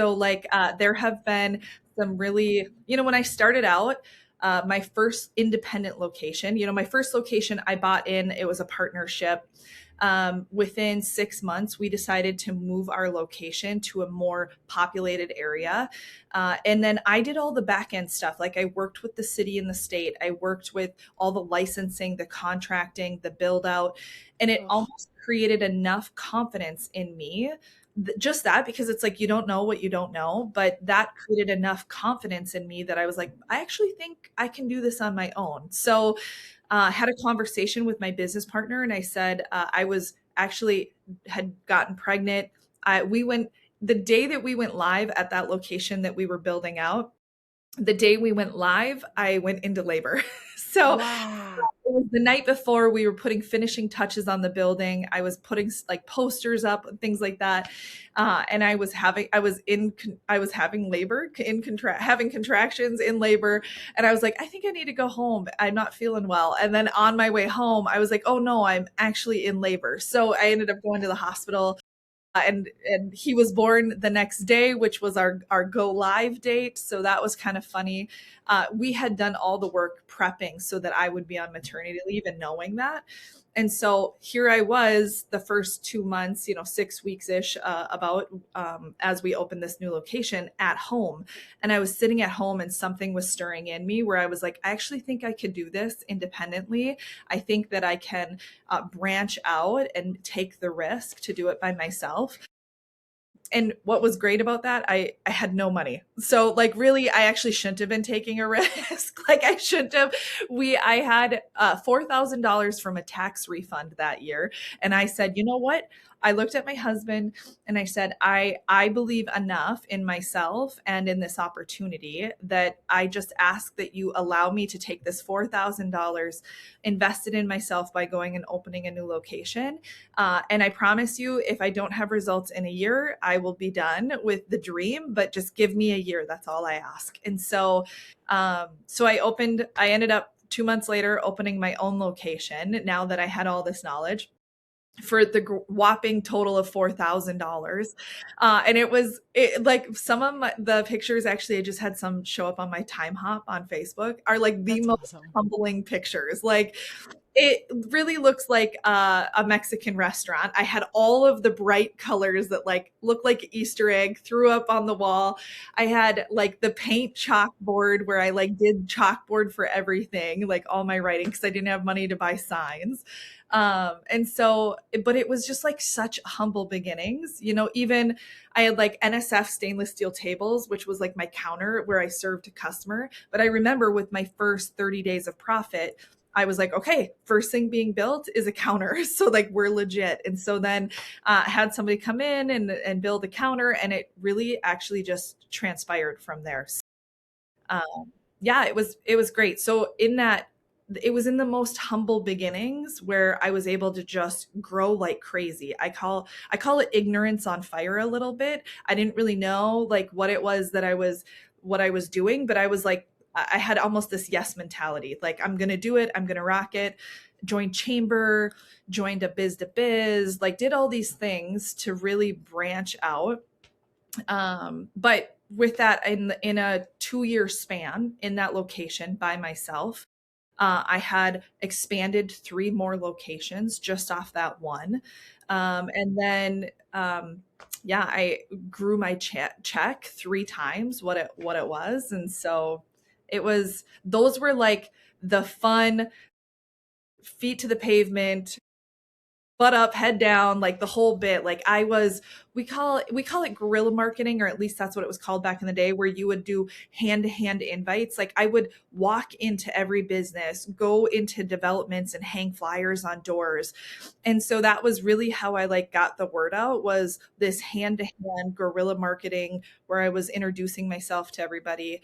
So there have been some really, when I started out, my first independent location, my first location I bought in, it was a partnership. Within 6 months, we decided to move our location to a more populated area. And then I did all the back end stuff. Like I worked with the city and the state. I worked with all the licensing, the contracting, the build out, and it Ugh. almost created enough confidence in me, just that, because it's like you don't know what you don't know, but that created enough confidence in me that I was like, I actually think I can do this on my own. So had a conversation with my business partner, and I said I was actually had gotten pregnant. We went the day that we went live at that location that we were building out. The day we went live, I went into labor. So Wow. it was the night before we were putting finishing touches on the building. I was putting like posters up and things like that. And I was having labor having contractions in labor. And I was like, I think I need to go home. I'm not feeling well. And then on my way home, I was like, oh no, I'm actually in labor. So I ended up going to the hospital, and he was born the next day, which was our go live date. So that was kind of funny. We had done all the work prepping so that I would be on maternity leave and knowing that. And so here I was the first 2 months, 6 weeks ish, about as we opened this new location at home. And I was sitting at home and something was stirring in me where I was like, I actually think I could do this independently. I think that I can branch out and take the risk to do it by myself. And what was great about that, I had no money. So like really, I actually shouldn't have been taking a risk. Like I shouldn't have. I had $4,000 from a tax refund that year. And I said, you know what? I looked at my husband and I said, I believe enough in myself and in this opportunity that I just ask that you allow me to take this $4,000 invested in myself by going and opening a new location. And I promise you, if I don't have results in a year, I will be done with the dream, but just give me a year. That's all I ask. And so I ended up 2 months later opening my own location now that I had all this knowledge for the whopping total of $4,000. And like some of the pictures, actually, I just had some show up on my time hop on Facebook, are like the That's most awesome. humbling pictures. Like it really looks like a Mexican restaurant. I had all of the bright colors that like look like Easter egg threw up on the wall. I had like the paint chalkboard where I like did chalkboard for everything, like all my writing, because I didn't have money to buy signs. And so, but it was just like such humble beginnings, even I had like NSF stainless steel tables, which was like my counter where I served a customer. But I remember with my first 30 days of profit, I was like, okay, first thing being built is a counter. So like we're legit. And so then had somebody come in and build a counter, and it really actually just transpired from there. Yeah, it was great. So in that, it was in the most humble beginnings where I was able to just grow like crazy. I call it ignorance on fire a little bit. I didn't really know like what it was that what I was doing, but I was like, I had almost this yes mentality. Like I'm gonna do it, I'm gonna rock it. Joined chamber, joined a biz to biz, like did all these things to really branch out. But with that, in a 2 year span in that location by myself, I had expanded 3 more locations just off that one. And then, yeah, I grew my check 3 times what it was. And so those were like the fun feet to the pavement, butt up, head down, like the whole bit. Like we call it guerrilla marketing, or at least that's what it was called back in the day, where you would do hand to hand invites. Like I would walk into every business, go into developments and hang flyers on doors. And so that was really how I like got the word out, was this hand to hand guerrilla marketing where I was introducing myself to everybody.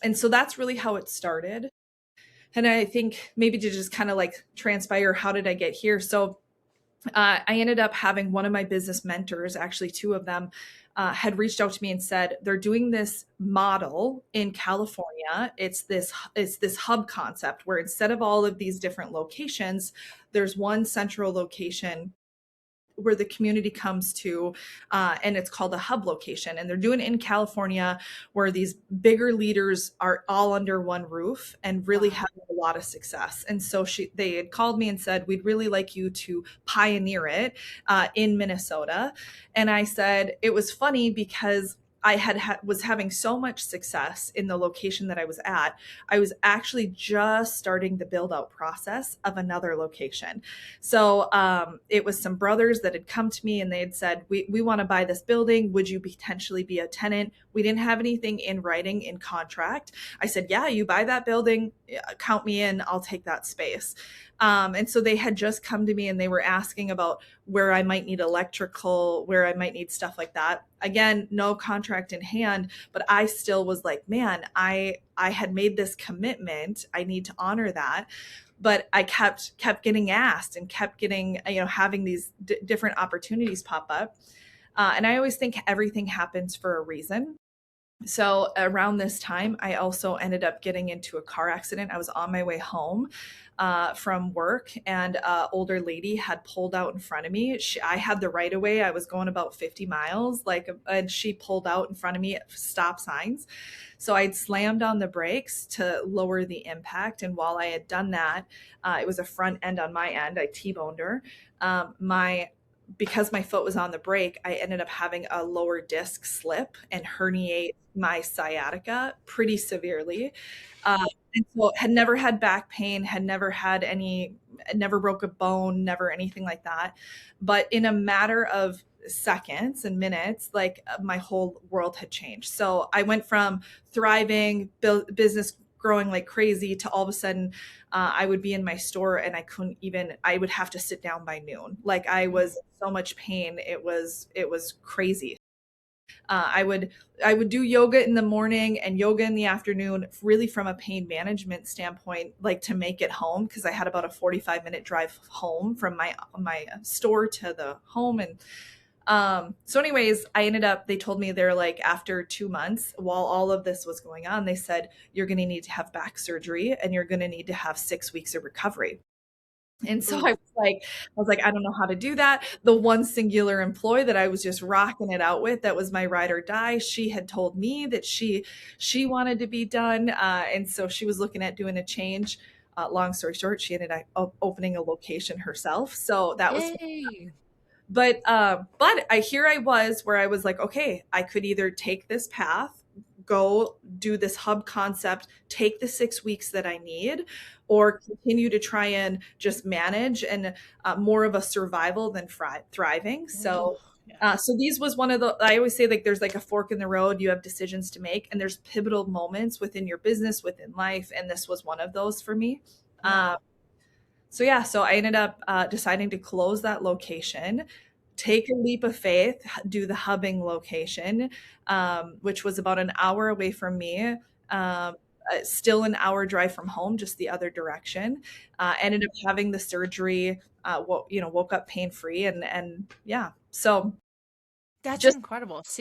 And so that's really how it started. And I think maybe to just kind of like transpire, how did I get here? So I ended up having one of my business mentors, actually two of them, had reached out to me and said they're doing this model in California. It's this hub concept where instead of all of these different locations, there's one central location where the community comes to, and it's called a hub location. And they're doing it in California, where these bigger leaders are all under one roof and really Wow. having a lot of success. And so they had called me and said, we'd really like you to pioneer it in Minnesota. And I said, it was funny because was having so much success in the location that I was at. I was actually just starting the build out process of another location. So it was some brothers that had come to me and they had said, we want to buy this building. Would you potentially be a tenant? We didn't have anything in writing in contract. I said, yeah, you buy that building, count me in, I'll take that space. And so they had just come to me and they were asking about where I might need electrical, where I might need stuff like that. Again, no contract in hand, but I still was like, man, I had made this commitment. I need to honor that. But I kept getting asked and kept getting, having these different opportunities pop up. And I always think everything happens for a reason. So around this time, I also ended up getting into a car accident. I was on my way home from work, and an older lady had pulled out in front of me. I had the right of way. I was going about 50 miles, and she pulled out in front of me at stop signs. So I'd slammed on the brakes to lower the impact. And while I had done that, it was a front end on my end. I T-boned her. My Because my foot was on the brake, I ended up having a lower disc slip and herniate my sciatica pretty severely. Uh, and so had never had back pain, had never had never broke a bone, never anything like that. But in a matter of seconds and minutes, my whole world had changed. So I went from thriving, business growing like crazy, to all of a sudden I would be in my store and I would have to sit down by noon. Like I was in so much pain. It was crazy. I would do yoga in the morning and yoga in the afternoon, really from a pain management standpoint, like to make it home, because I had about a 45-minute drive home from my store to the home. And so anyways, they told me, they're like, after 2 months, while all of this was going on, they said, you're going to need to have back surgery and you're going to need to have 6 weeks of recovery. And so Ooh. I was like, I don't know how to do that. The one singular employee that I was just rocking it out with, that was my ride or die, she had told me that she wanted to be done. And so she was looking at doing a change. Long story short, she ended up opening a location herself. So that was, Yay. but here I was, where I was like, okay, I could either take this path, go do this hub concept, take the 6 weeks that I need, or continue to try and just manage and more of a survival than thriving. Oh, So, yeah. so these was one of the, I always say, like, there's like a fork in the road. You have decisions to make, and there's pivotal moments within your business, within life. And this was one of those for me. Yeah. So yeah, so I ended up deciding to close that location, take a leap of faith, do the hubbing location, which was about an hour away from me. Still an hour drive from home, just the other direction. Ended up having the surgery. Woke up pain free, and yeah. So That's just incredible.